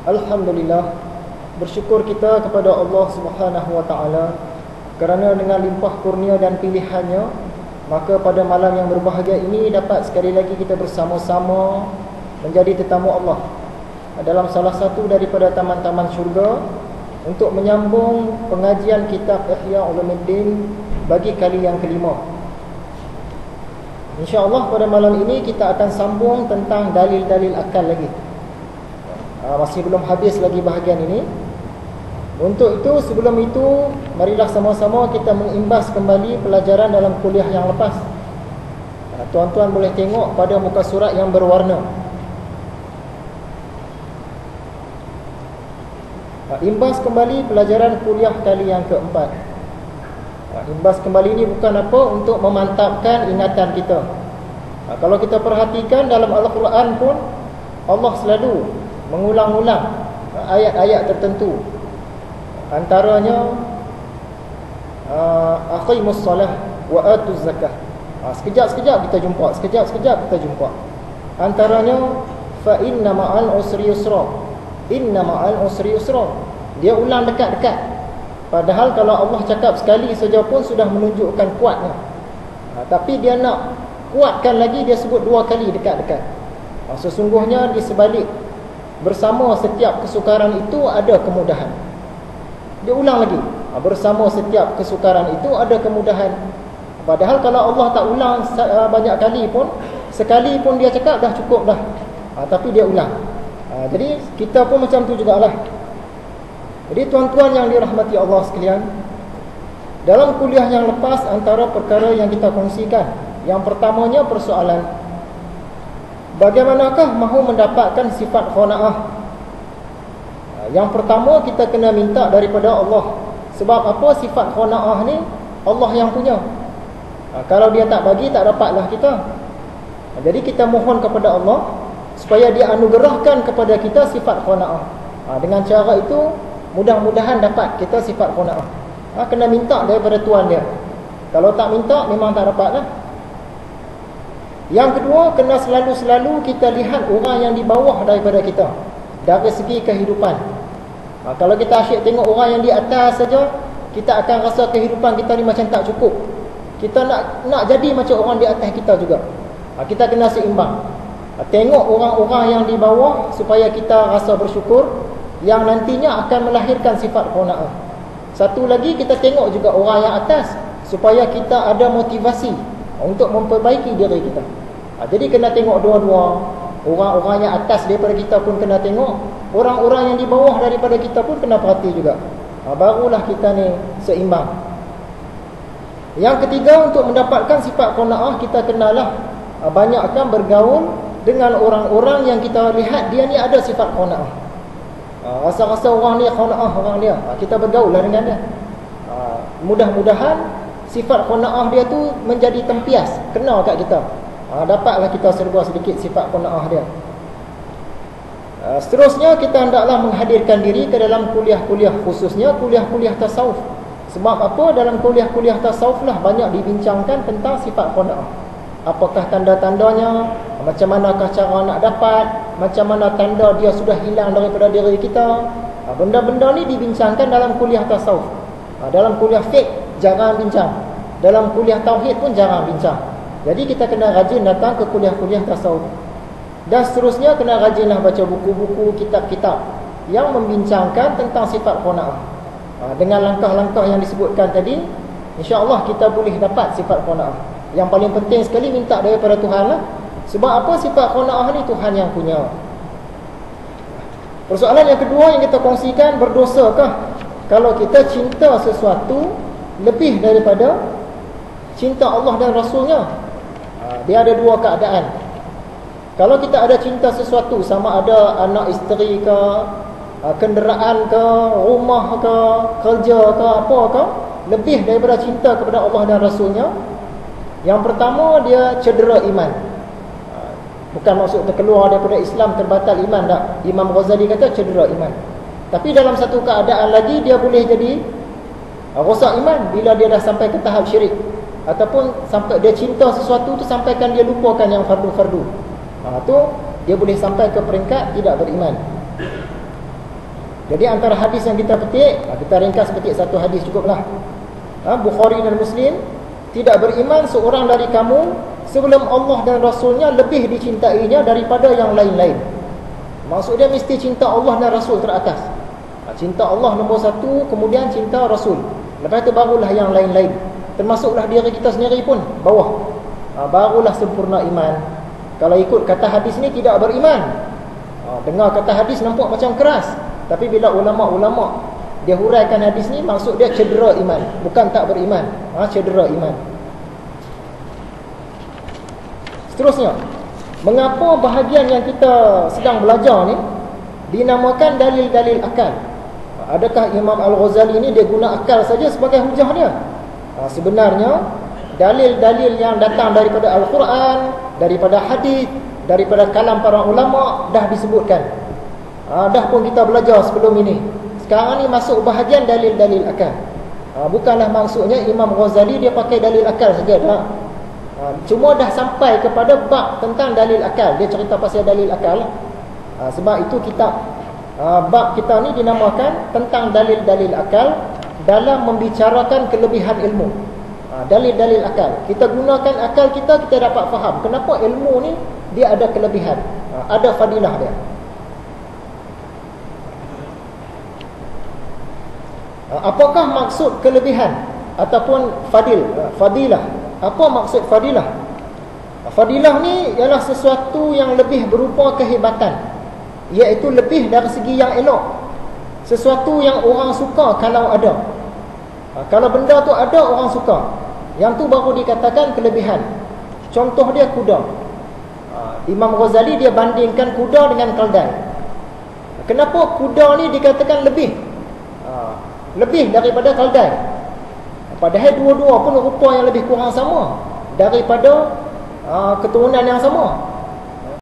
Alhamdulillah, bersyukur kita kepada Allah Subhanahu wa taala kerana dengan limpah kurnia dan pilihannya, maka pada malam yang berbahagia ini dapat sekali lagi kita bersama-sama menjadi tetamu Allah dalam salah satu daripada taman-taman syurga untuk menyambung pengajian kitab Ihya Ulumuddin bagi kali yang kelima. InsyaAllah pada malam ini kita akan sambung tentang dalil-dalil akal lagi. Masih belum habis lagi bahagian ini. Untuk itu, sebelum itu, marilah sama-sama kita mengimbas kembali pelajaran dalam kuliah yang lepas. Tuan-tuan boleh tengok pada muka surat yang berwarna. Imbas kembali pelajaran kuliah kali yang keempat. Imbas kembali ini bukan apa, untuk memantapkan ingatan kita. Kalau kita perhatikan dalam Al-Quran pun, Allah selalu mengulang-ulang ayat-ayat tertentu. Antaranya aqimus salah wa atuz zakah. Sekejap-sekejap kita jumpa, sekejap-sekejap kita jumpa. Antaranya fa inna ma'al usri yusra. Inna ma'al usri yusra. Dia ulang dekat-dekat. Padahal kalau Allah cakap sekali saja pun sudah menunjukkan kuatnya. Tapi dia nak kuatkan lagi, dia sebut dua kali dekat-dekat. Sesungguhnya di sebalik bersama setiap kesukaran itu ada kemudahan. Dia ulang lagi, bersama setiap kesukaran itu ada kemudahan. Padahal kalau Allah tak ulang banyak kali pun, sekali pun dia cakap dah cukup dah. Tapi dia ulang. Jadi kita pun macam tu jugalah. Jadi tuan-tuan yang dirahmati Allah sekalian, dalam kuliah yang lepas antara perkara yang kita kongsikan, yang pertamanya persoalan, bagaimanakah mahu mendapatkan sifat qanaah? Yang pertama kita kena minta daripada Allah. Sebab apa? Sifat qanaah ni Allah yang punya. Kalau dia tak bagi, tak dapatlah kita. Jadi kita mohon kepada Allah supaya dia anugerahkan kepada kita sifat qanaah. Dengan cara itu mudah-mudahan dapat kita sifat qanaah. Kena minta daripada Tuhan dia. Kalau tak minta memang tak dapatlah. Yang kedua, kena selalu-selalu kita lihat orang yang di bawah daripada kita dari segi kehidupan. Kalau kita asyik tengok orang yang di atas saja, kita akan rasa kehidupan kita ni macam tak cukup. Kita nak jadi macam orang di atas kita juga. Kita kena seimbang. Tengok orang-orang yang di bawah supaya kita rasa bersyukur, yang nantinya akan melahirkan sifat qanaah. Satu lagi, kita tengok juga orang yang atas supaya kita ada motivasi untuk memperbaiki diri kita. Jadi kena tengok dua-dua. Orang-orang yang atas daripada kita pun kena tengok, orang-orang yang di bawah daripada kita pun kena perhati juga. Barulah kita ni seimbang. Yang ketiga, untuk mendapatkan sifat qanaah, kita kenalah banyakkan bergaul dengan orang-orang yang kita lihat dia ni ada sifat qanaah. Rasa-rasa orang ni qanaah orang dia, kita bergaul lah dengan dia. Mudah-mudahan sifat qanaah dia tu menjadi tempias, kena kat kita. Dapatlah kita serba sedikit sifat qanaah dia. Seterusnya kita hendaklah menghadirkan diri ke dalam kuliah-kuliah, khususnya kuliah-kuliah tasawuf. Sebab apa? Dalam kuliah-kuliah tasawuf lah banyak dibincangkan tentang sifat qanaah. Apakah tanda-tandanya, macam manakah cara nak dapat, macam mana tanda dia sudah hilang daripada diri kita. Benda-benda ni dibincangkan dalam kuliah tasawuf. Dalam kuliah fiqh jarang bincang, dalam kuliah tauhid pun jarang bincang. Jadi kita kena rajin datang ke kuliah-kuliah tasawuf. Dan seterusnya kena rajinlah baca buku-buku, kitab-kitab yang membincangkan tentang sifat qanaah. Dengan langkah-langkah yang disebutkan tadi, insya-Allah kita boleh dapat sifat qanaah. Yang paling penting sekali minta daripada Tuhan lah. Sebab apa? Sifat qanaah ni Tuhan yang punya. Persoalan yang kedua yang kita kongsikan, berdosakah kalau kita cinta sesuatu lebih daripada cinta Allah dan Rasulnya? Dia ada dua keadaan. Kalau kita ada cinta sesuatu, sama ada anak isteri ke, kenderaan ke, rumah ke, kerja ke, apa ke, lebih daripada cinta kepada Allah dan Rasulnya, yang pertama dia cedera iman. Bukan maksud terkeluar daripada Islam, terbatal iman, tak. Imam Ghazali kata cedera iman. Tapi dalam satu keadaan lagi dia boleh jadi rosak iman bila dia dah sampai ke tahap syirik, ataupun sampai dia cinta sesuatu tu sampaikan dia lupakan yang fardu-fardu. Tu dia boleh sampai ke peringkat tidak beriman. Jadi antara hadis yang kita petik, kita ringkas petik satu hadis cukuplah. Bukhari dan Muslim, tidak beriman seorang dari kamu sebelum Allah dan Rasulnya lebih dicintainya daripada yang lain-lain. Maksudnya mesti cinta Allah dan Rasul teratas. Cinta Allah nombor satu, kemudian cinta Rasul, lepas itu barulah yang lain-lain, termasuklah diri kita sendiri pun bawah. Barulah sempurna iman. Kalau ikut kata hadis ni tidak beriman. Dengar kata hadis nampak macam keras, tapi bila ulama-ulama dia huraikan hadis ni, maksud dia cedera iman, bukan tak beriman. Cedera iman. Seterusnya, mengapa bahagian yang kita sedang belajar ni dinamakan dalil-dalil akal? Adakah Imam Al-Ghazali ni dia guna akal saja sebagai hujah dia? Sebenarnya dalil-dalil yang datang daripada Al-Quran, daripada hadis, daripada kalam para ulama dah disebutkan. Dah pun kita belajar sebelum ini. Sekarang ni masuk bahagian dalil-dalil akal. Bukanlah maksudnya Imam Ghazali dia pakai dalil akal saja dah. Cuma dah sampai kepada bab tentang dalil akal. Dia cerita pasal dalil akal. Sebab itu kitab bab kita ni dinamakan tentang dalil-dalil akal dalam membicarakan kelebihan ilmu. Dalil-dalil akal. Kita gunakan akal kita, kita dapat faham kenapa ilmu ni dia ada kelebihan, ada fadilah dia. Apakah maksud kelebihan ataupun fadilah? Apa maksud fadilah? Fadilah ni ialah sesuatu yang lebih berupa kehebatan, iaitu lebih dari segi yang elok, sesuatu yang orang suka kalau ada. Kalau benda tu ada, orang suka, yang tu baru dikatakan kelebihan. Contoh dia kuda. Imam Ghazali dia bandingkan kuda dengan keldai. Kenapa kuda ni dikatakan lebih daripada keldai? Padahal dua-dua pun rupa yang lebih kurang sama, daripada keturunan yang sama.